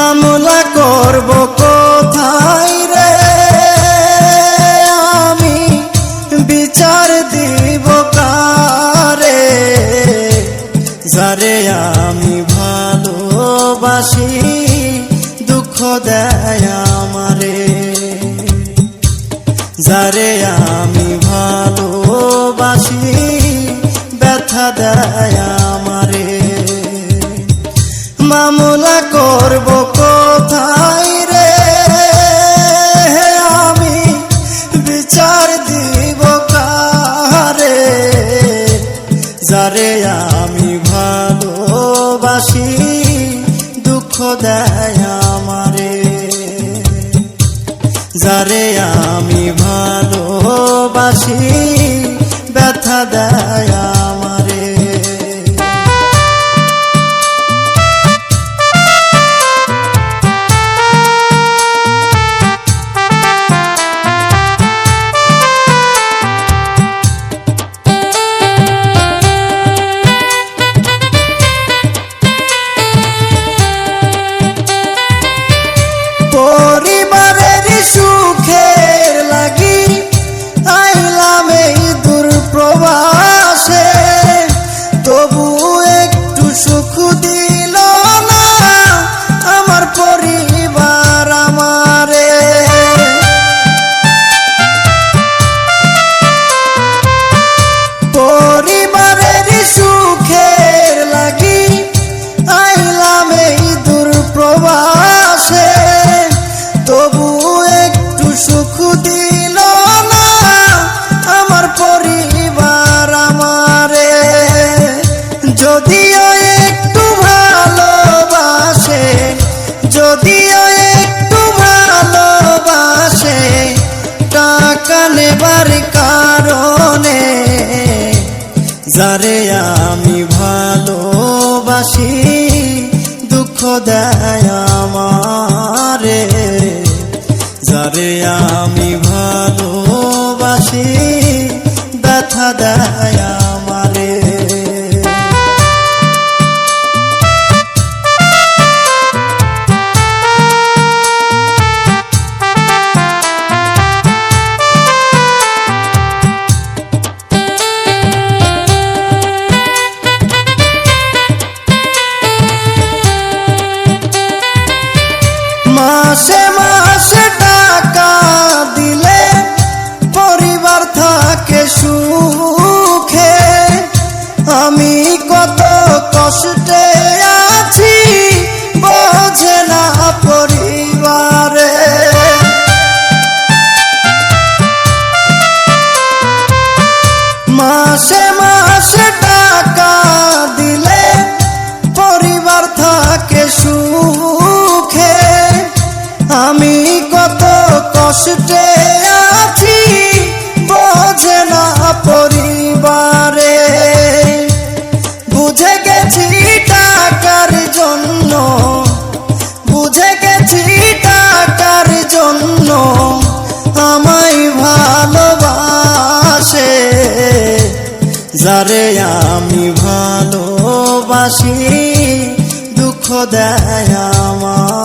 মামলা করব কোথায় রে আমি, বিচার দিব কারে, যারে আমি ভালোবাসি দুঃখ দেয় আমারে, যারে আমি ভালোবাসি ব্যথা দেয় আমারে। মামলা করব কোথায় রে আমি, বিচার দিব কারে, যারে আমি ভালোবাসি দুঃখ দেয় আমারে, যারে আমি ভালোবাসি ব্যথা দেয় আমারে। পরিবারের সুখের লাগি আইলাম এই দূর প্রবাসে, তবু একটু সুখ দিল না আমার পরিবার আমারে। পরিবারের সুখের লাগি আইলাম এই দূর প্রবাসে, তবু একটু সুখ দিল না আমার পরিবার আমারে। যদিও একটু ভালোবাসে, যদিও একটু ভালোবাসে, টাকা নেবার কারণে, যারে আমি ভালোবাসি দুঃখ দেয় আমারে, যারে আমি ভালোবাসি ব্যথা দেয় আমারে। মাসে মাসে টাকা দিলে পরিবার থাকে সুখে, আমি কত কষ্টে আছি বোঝে না পরিবারে। মাসে মাসে টাকা দিলে পরিবার থাকে সুখে, আমি কত কষ্টে আছি বোঝে না পরিবারে। বুঝে গেছি টাকার জন্য, বুঝে গেছি টাকার জন্য আমায় ভালোবাসে, যারে আমি ভালোবাসি দুঃখ দেয় আমার।